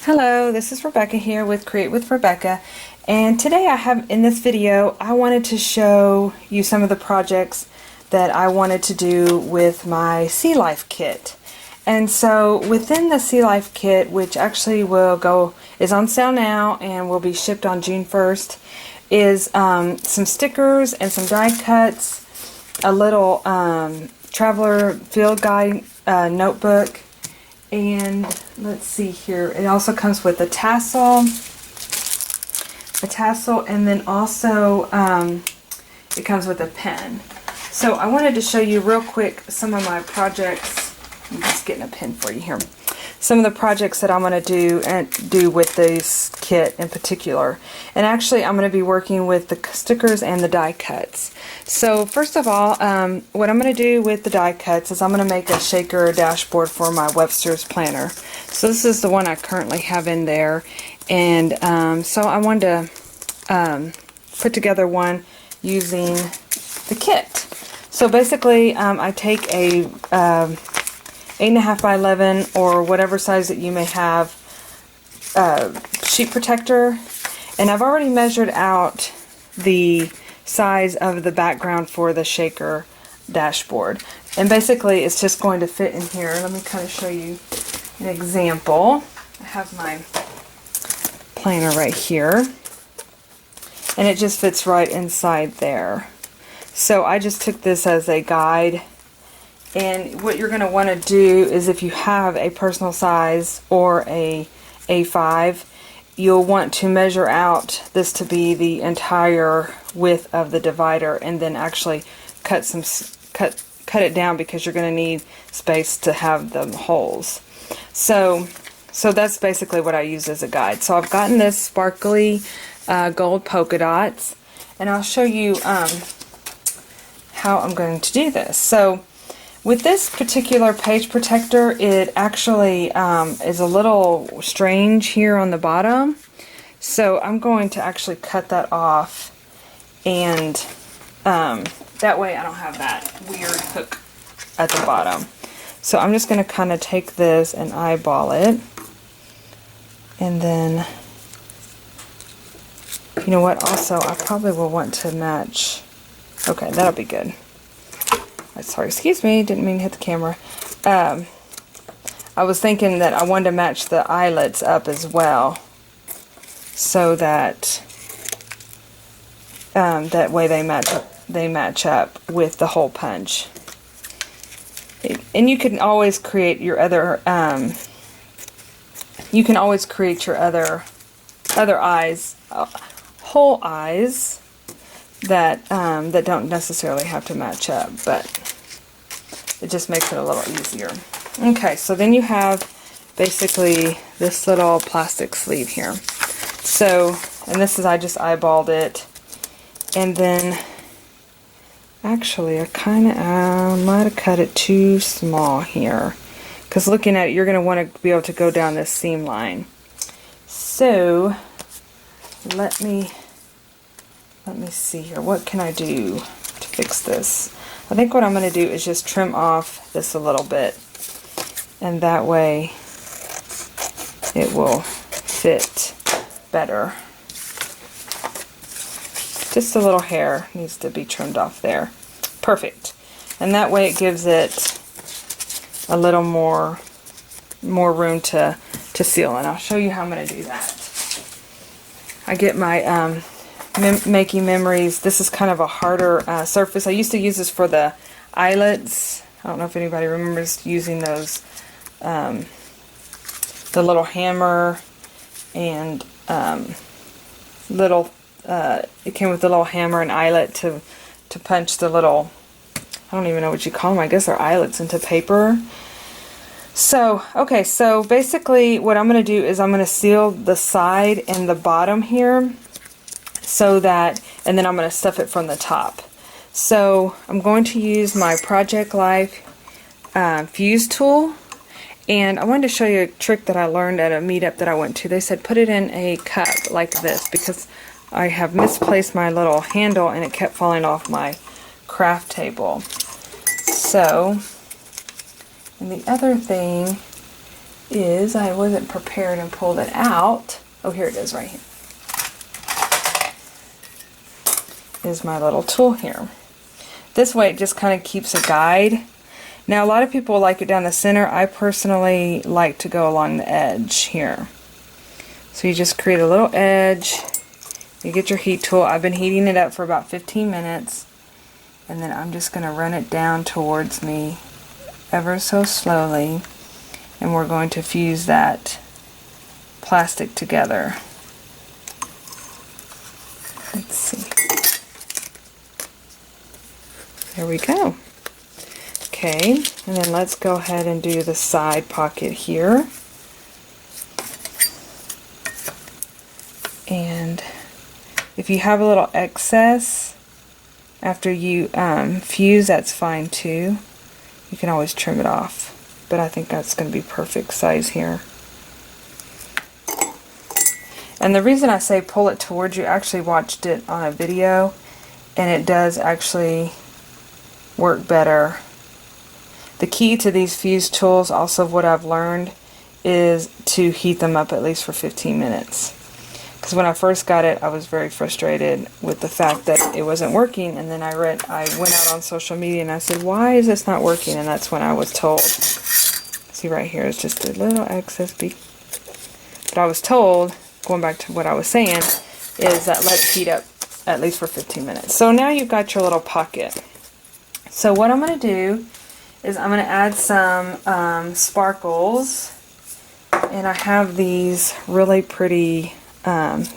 Hello, this is Rebecca here with Create with Rebecca, and today in this video I wanted to show you some of the projects that I wanted to do with my Sea Life kit. And so within the Sea Life kit, which actually is on sale now and will be shipped on June 1st, is some stickers and some die cuts, a little traveler field guide notebook, and let's see here, it also comes with a tassel, and then also it comes with a pen. So I wanted to show you real quick some of my projects. I'm just getting a pen for you here. Some of the projects that I'm going to do with this kit in particular. And actually I'm going to be working with the stickers and the die cuts. So first of all, what I'm going to do with the die cuts is I'm going to make a shaker dashboard for my Webster's planner. So this is the one I currently have in there. And so I wanted to put together one using the kit. So basically I take a 8.5 by 11 or whatever size that you may have sheet protector, and I've already measured out the size of the background for the shaker dashboard, and basically it's just going to fit in here. Let me kind of show you an example. I have my planner right here and it just fits right inside there. So I just took this as a guide. And what you're going to want to do is, if you have a personal size or a A5, you'll want to measure out this to be the entire width of the divider, and then actually cut it down, because you're going to need space to have the holes. So that's basically what I use as a guide. So I've gotten this sparkly gold polka dots, and I'll show you how I'm going to do this. So with this particular page protector, it actually is a little strange here on the bottom. So I'm going to actually cut that off, and that way I don't have that weird hook at the bottom. So I'm just going to kind of take this and eyeball it. And then, you know what, also I probably will want to match. Okay, that'll be good. Sorry, excuse me, didn't mean to hit the camera. I was thinking that I wanted to match the eyelets up as well, so that that way they match up with the hole punch. And you can always create your other other eyes, whole eyes, that that don't necessarily have to match up, but it just makes it a little easier. Okay, so then you have basically this little plastic sleeve here. So, and this is, I just eyeballed it, and then actually I kind of might have cut it too small here, because looking at it, you're going to want to be able to go down this seam line. So let me see here. What can I do to fix this? I think what I'm going to do is just trim off this a little bit, and that way it will fit better. Just a little hair needs to be trimmed off there. Perfect. And that way it gives it a little more room to seal, and I'll show you how I'm going to do that. I get my Making Memories. This is kind of a harder surface. I used to use this for the eyelets. I don't know if anybody remembers using those. The little hammer and it came with a little hammer and eyelet to punch the little, I don't even know what you call them, I guess they're eyelets, into paper. So, okay, so basically what I'm going to do is I'm going to seal the side and the bottom here, so that, and then I'm going to stuff it from the top. So I'm going to use my Project Life fuse tool, and I wanted to show you a trick that I learned at a meetup that I went to. They said put it in a cup like this, because I have misplaced my little handle and it kept falling off my craft table. So, and the other thing is, I wasn't prepared and pulled it out. Oh, here it is right here. Is my little tool here. This way it just kind of keeps a guide. Now a lot of people like it down the center. I personally like to go along the edge here. So you just create a little edge. You get your heat tool. I've been heating it up for about 15 minutes. And then I'm just going to run it down towards me ever so slowly. And we're going to fuse that plastic together. Let's see. There we go. Okay, and then let's go ahead and do the side pocket here. And if you have a little excess after you fuse, that's fine too. You can always trim it off, but I think that's going to be perfect size here. And the reason I say pull it towards you, I actually watched it on a video, and it does actually work better. The key to these fuse tools, also what I've learned, is to heat them up at least for 15 minutes. Because when I first got it, I was very frustrated with the fact that it wasn't working, and then I went out on social media and I said, why is this not working? And that's when I was told, see right here, it's just a little excess bead. But I was told, going back to what I was saying, is that let it heat up at least for 15 minutes. So now you've got your little pocket. So what I'm going to do is I'm going to add some sparkles, and I have these really pretty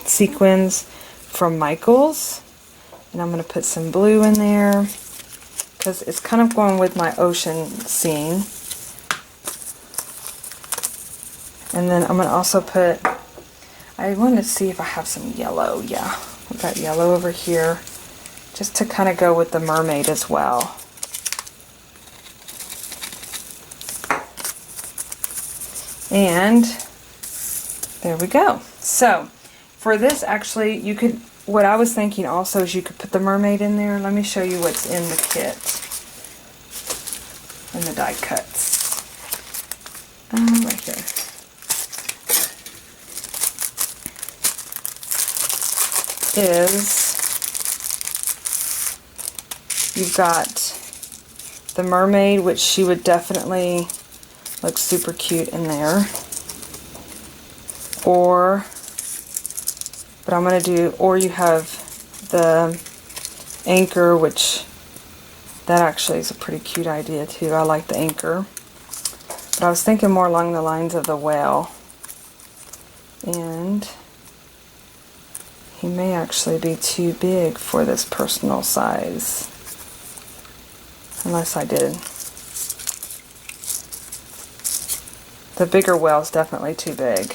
sequins from Michaels, and I'm going to put some blue in there because it's kind of going with my ocean scene. And then I'm going to also put, I wanted to see if I have some yellow. Yeah, I've got yellow over here just to kind of go with the mermaid as well. And there we go. So for this, actually, you could, what I was thinking also is you could put the mermaid in there. Let me show you what's in the kit and the die cuts. Right here. Is you've got the mermaid, which she would definitely look super cute in there. Or, but I'm going to do, or you have the anchor, which that actually is a pretty cute idea too. I like the anchor. But I was thinking more along the lines of the whale. And he may actually be too big for this personal size. Unless I did. The bigger whale's definitely too big.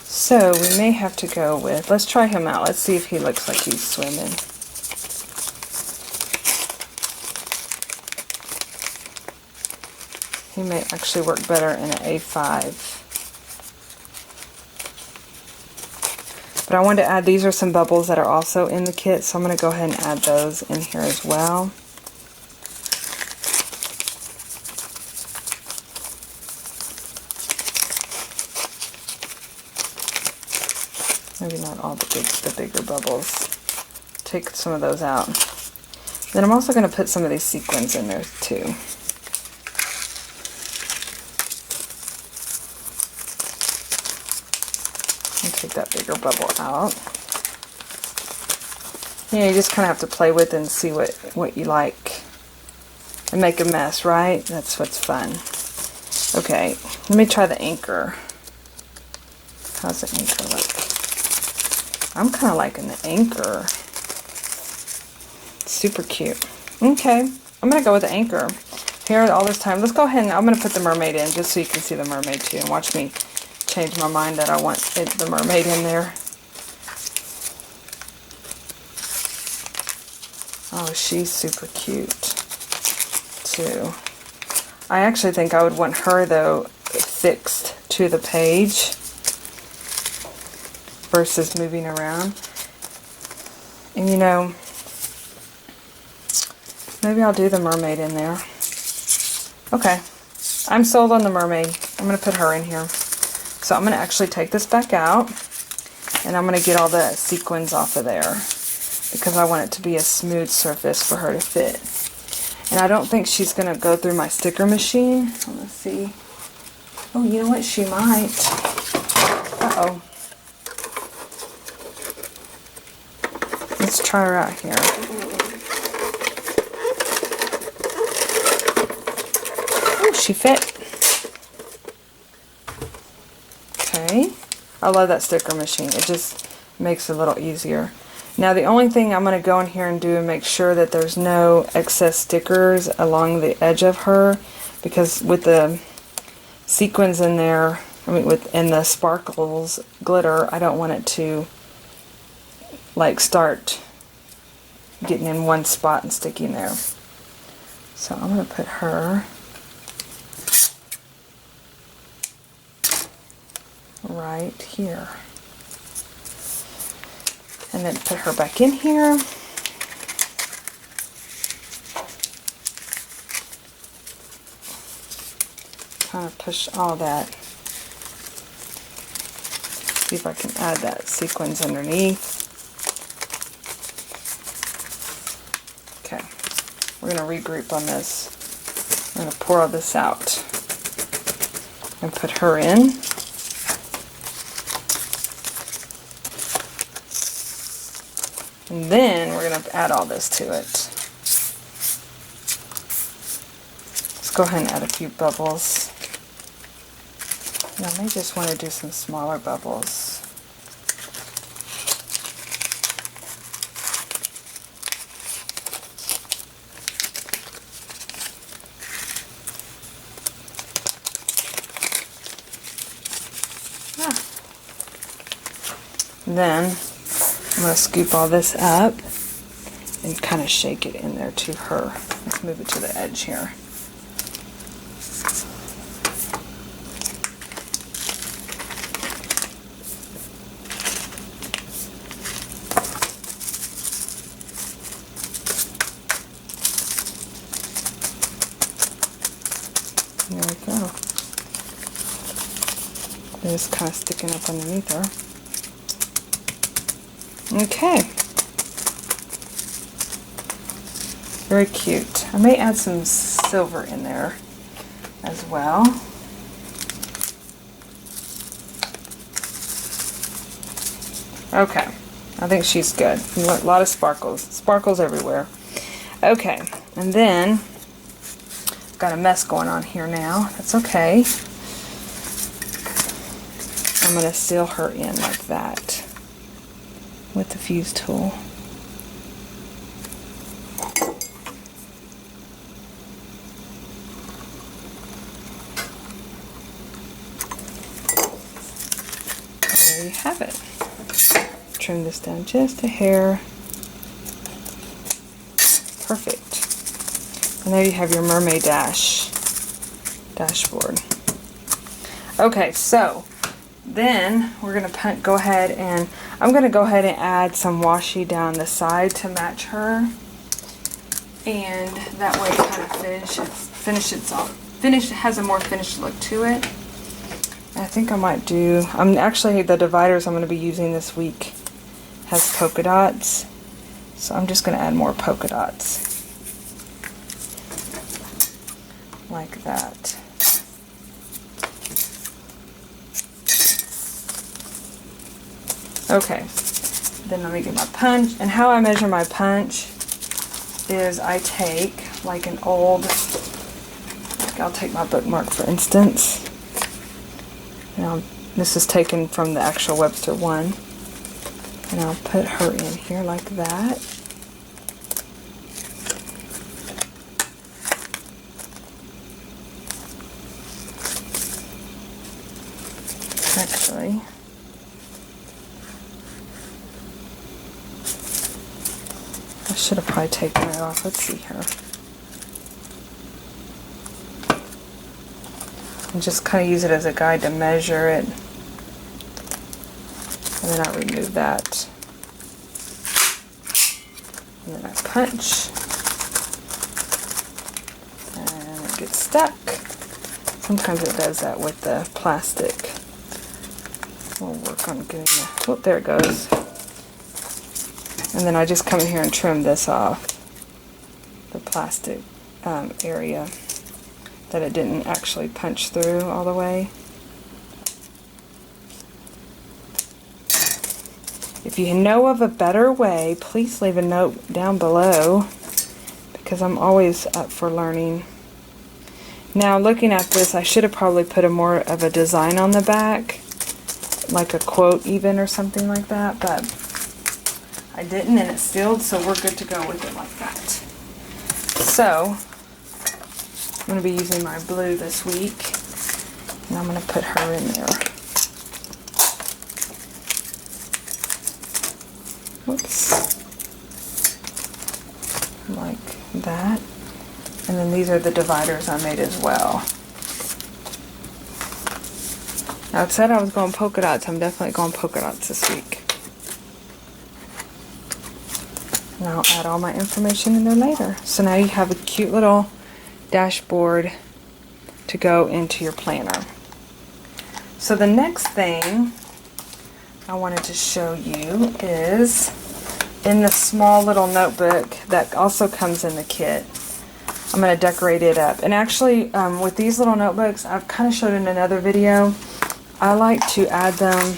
So we may have to go with, let's try him out. Let's see if he looks like he's swimming. He may actually work better in an A5. But I wanted to add, these are some bubbles that are also in the kit, so I'm going to go ahead and add those in here as well. Maybe not all the bigger bubbles. Take some of those out. Then I'm also going to put some of these sequins in there too. And take that bigger bubble out. Yeah, you just kind of have to play with it and see what you like. And make a mess, right? That's what's fun. Okay, let me try the anchor. How's the anchor look? I'm kind of liking the anchor. Super cute. Okay, I'm going to go with the anchor. Here all this time. Let's go ahead and I'm going to put the mermaid in just so you can see the mermaid too. And watch me change my mind that I want the mermaid in there. Oh, she's super cute too. I actually think I would want her though fixed to the page versus moving around. And you know, maybe I'll do the mermaid in there. Okay, I'm sold on the mermaid. I'm going to put her in here. So I'm going to actually take this back out, and I'm going to get all the sequins off of there because I want it to be a smooth surface for her to fit. And I don't think she's going to go through my sticker machine. Let's see. Oh, you know what? She might. Uh-oh. Let's try her out here. Oh, she fit. Okay. I love that sticker machine. It just makes it a little easier. Now the only thing I'm going to go in here and do and make sure that there's no excess stickers along the edge of her, because with the sequins in there, in the sparkles glitter, I don't want it to like start getting in one spot and sticking there. So I'm going to put her right here. And then put her back in here. Kind of push all that. See if I can add that sequins underneath. Okay, we're going to regroup on this. I'm going to pour all this out and put her in. And then we're going to add all this to it. Let's go ahead and add a few bubbles. And I may just want to do some smaller bubbles. Then I'm going to scoop all this up and kind of shake it in there to her. Let's move it to the edge here. There we go. It's kind of sticking up underneath her. Okay. Very cute. I may add some silver in there as well. Okay. I think she's good. A lot of sparkles. Sparkles everywhere. Okay. And then, got a mess going on here now. That's okay. I'm going to seal her in like that with the fuse tool. There you have it. Trim this down just a hair. Perfect. And there you have your mermaid dashboard. Okay, so then we're going to go ahead and I'm going to go ahead and add some washi down the side to match her, and that way it kind of has a more finished look to it. And I think I might do, the dividers I'm going to be using this week has polka dots, so I'm just going to add more polka dots like that. Okay, then let me get my punch. And how I measure my punch is I take like an old, I'll take my bookmark for instance. Now this is taken from the actual Webster one. And I'll put her in here like that. Actually, I should have probably taken it off. Let's see here. And just kind of use it as a guide to measure it. And then I remove that. And then I punch. And get stuck. Sometimes it does that with the plastic. We'll work on getting the, oh, there it goes. And then I just come in here and trim this off, the plastic area that it didn't actually punch through all the way. If you know of a better way, please leave a note down below, because I'm always up for learning. Now looking at this, I should have probably put a more of a design on the back, like a quote even or something like that, but I didn't, and it's sealed, so we're good to go with it like that. So I'm going to be using my blue this week, and I'm going to put her in there. Whoops. Like that. And then these are the dividers I made as well. Now it said I was going polka dots. I'm definitely going polka dots this week. And I'll add all my information in there later. So now you have a cute little dashboard to go into your planner. So the next thing I wanted to show you is in the small little notebook that also comes in the kit. I'm going to decorate it up. And actually with these little notebooks, I've kind of showed in another video, I like to add them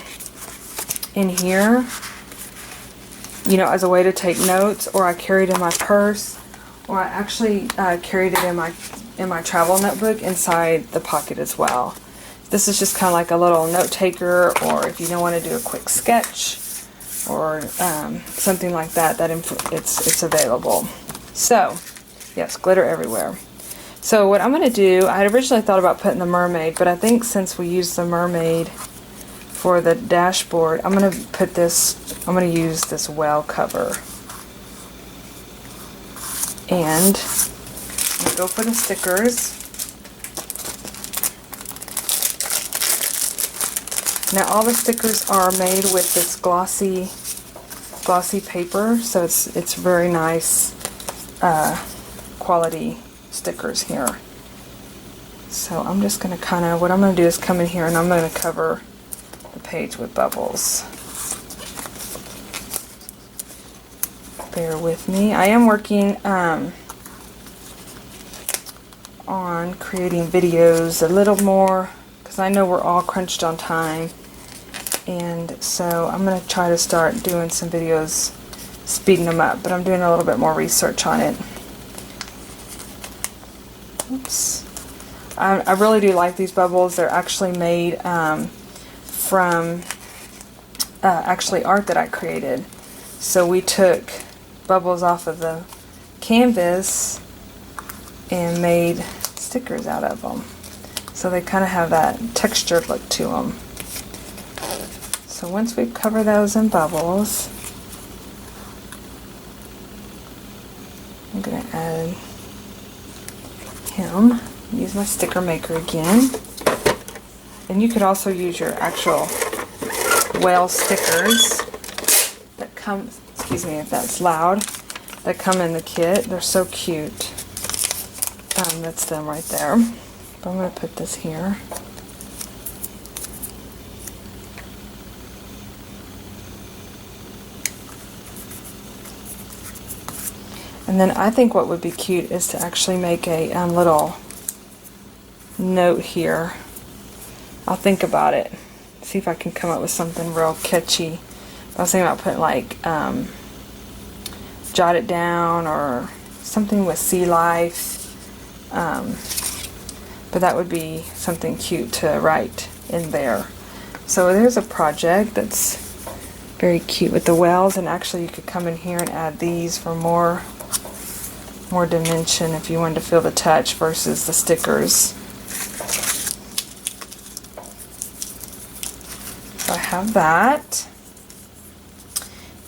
in here, you know, as a way to take notes, or I carry it in my purse, or I actually carried it in my travel notebook inside the pocket as well. This is just kind of like a little note taker, or if you don't want to do a quick sketch or something like that, it's available. So yes, glitter everywhere. So what I'm going to do, I had originally thought about putting the mermaid, but I think since we used the mermaid for the dashboard, I'm going to put this, I'm going to use this whale cover. And I'm going to go for the stickers. Now all the stickers are made with this glossy paper, so it's very nice quality stickers here. So I'm just going to kind of, what I'm going to do is come in here and I'm going to cover the page with bubbles. Bear with me. I am working on creating videos a little more, because I know we're all crunched on time, and so I'm going to try to start doing some videos, speeding them up, but I'm doing a little bit more research on it. Oops. I really do like these bubbles. They're actually made from actually art that I created. So we took bubbles off of the canvas and made stickers out of them. So they kind of have that textured look to them. So once we cover those in bubbles, I'm going to add him. Use my sticker maker again. And you could also use your actual whale stickers that come, excuse me if that's loud, that come in the kit. They're so cute. That's them right there. But I'm going to put this here. And then I think what would be cute is to actually make a little note here. I'll think about it. See if I can come up with something real catchy. I was thinking about putting like jot it down or something with sea life. But that would be something cute to write in there. So there's a project that's very cute with the whales, and actually you could come in here and add these for more dimension if you wanted to feel the touch versus the stickers. So I have that.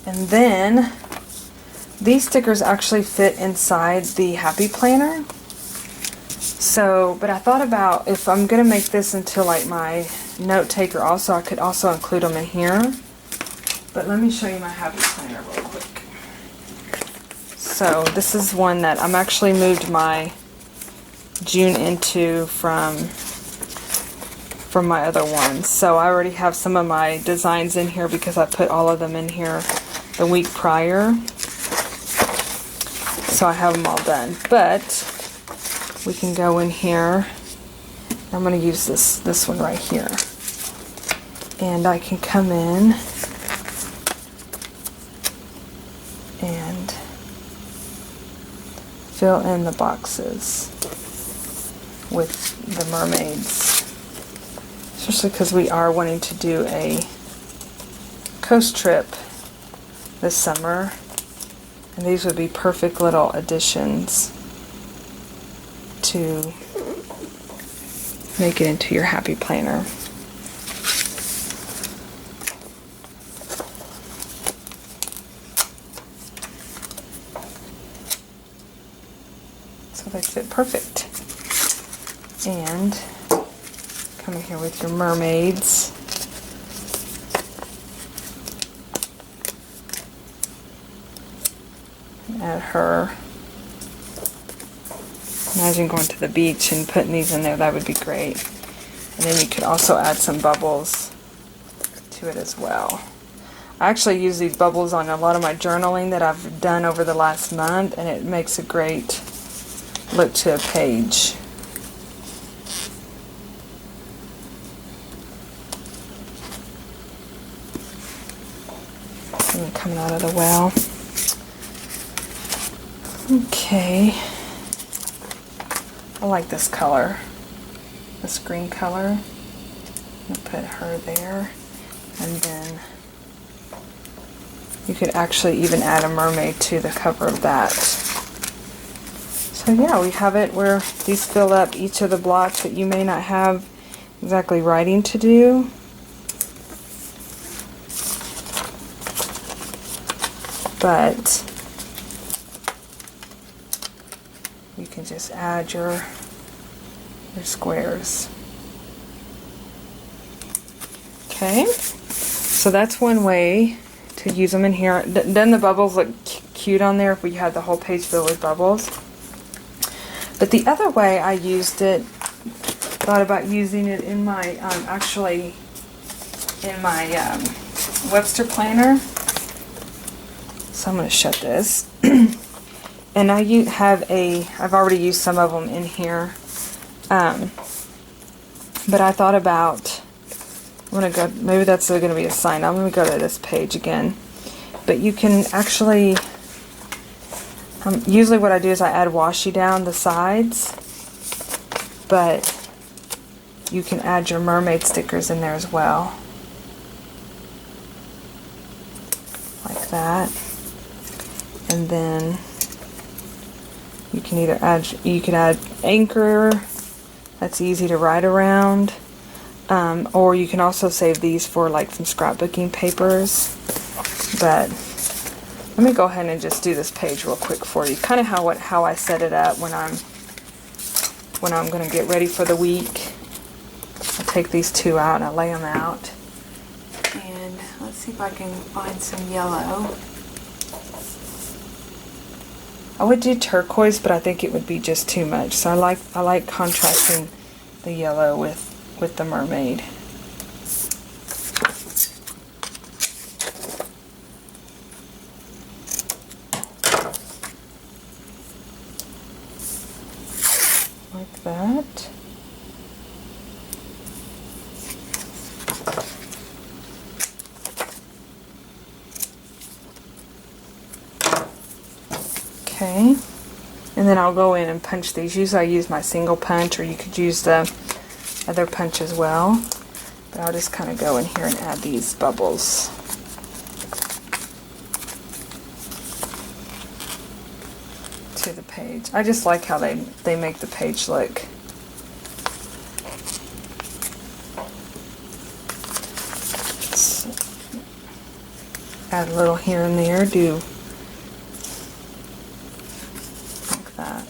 And then these stickers actually fit inside the Happy Planner. So, but I thought about if I'm going to make this into like my note taker also, I could also include them in here. But let me show you my Happy Planner real quick. So this is one that I'm actually moved my June into from my other ones. So I already have some of my designs in here because I put all of them in here the week prior. So I have them all done. But we can go in here. I'm going to use this one right here. And I can come in and fill in the boxes with the mermaids. Especially because we are wanting to do a coast trip this summer. And these would be perfect little additions to make it into your happy planner. So they fit perfect. And come in here with your mermaids. And add her. Imagine going to the beach and putting these in there, that would be great. And then you could also add some bubbles to it as well. I actually use these bubbles on a lot of my journaling that I've done over the last month, and it makes a great look to a page. And coming out of the well. Okay. I like this color, this green color. I'm gonna put her there, and then you could actually even add a mermaid to the cover of that. So yeah, we have it where these fill up each of the blocks that you may not have exactly writing to do. But you can just add your squares. Okay, so that's one way to use them in here. Then the bubbles look cute on there if we had the whole page filled with bubbles. But the other way I used it, thought about using it in my, actually in my Webster planner. So I'm going to shut this. And I have I've already used some of them in here. But I thought about, I'm going to go, maybe that's going to be a sign. I'm going to go to this page again. But you can actually, usually what I do is I add washi down the sides. But you can add your mermaid stickers in there as well. Like that. And then you can either add anchor, that's easy to write around, or you can also save these for like some scrapbooking papers. But let me go ahead and just do this page real quick for you, kind of how I set it up when I'm going to get ready for the week. I take these two out and I lay them out, and let's see if I can find some yellow. I would do turquoise, but I think it would be just too much. So I like contrasting the yellow with the mermaid. Like that. Okay, and then I'll go in and punch these. Usually I use my single punch, or you could use the other punch as well. But I'll just kind of go in here and add these bubbles. To the page. I just like how they make the page look. Let's add a little here and there, do like that.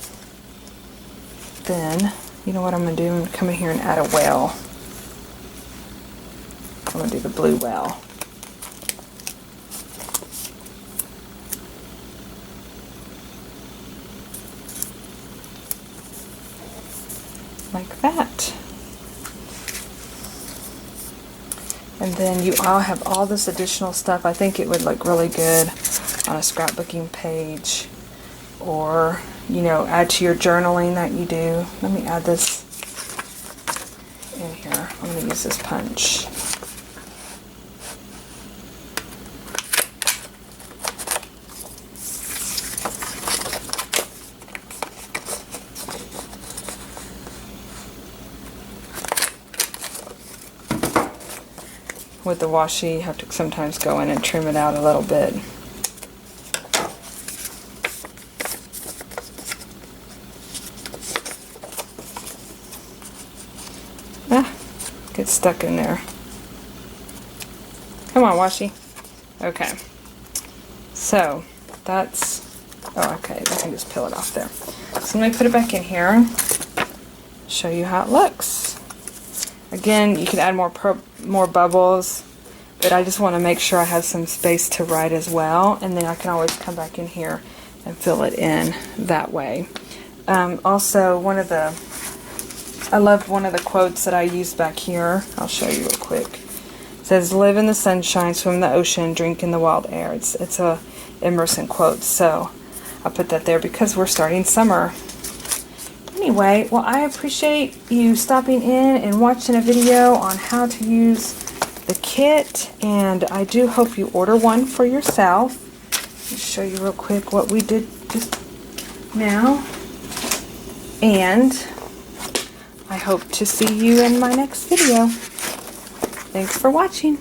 Then, you know what I'm going to do? I'm going to come in here and add a whale. I'm going to do the blue whale. like that. And then you all have all this additional stuff. I think it would look really good on a scrapbooking page, or, you know, add to your journaling that you do. Let me add this in here. I'm going to use this punch. With the washi, you have to sometimes go in and trim it out a little bit. Ah, gets stuck in there. Come on, washi. Okay. So, that's... Oh, okay. I can just peel it off there. So let me put it back in here. Show you how it looks. Again, you can add more bubbles, but I just want to make sure I have some space to write as well, and then I can always come back in here and fill it in that way. Also, I love one of the quotes that I used back here. I'll show you real quick. It says, "Live in the sunshine, swim in the ocean, drink in the wild air." It's a Emerson quote, so I put that there because we're starting summer. Anyway, well, I appreciate you stopping in and watching a video on how to use the kit, and I do hope you order one for yourself. I'll show you real quick what we did just now, and I hope to see you in my next video. Thanks for watching.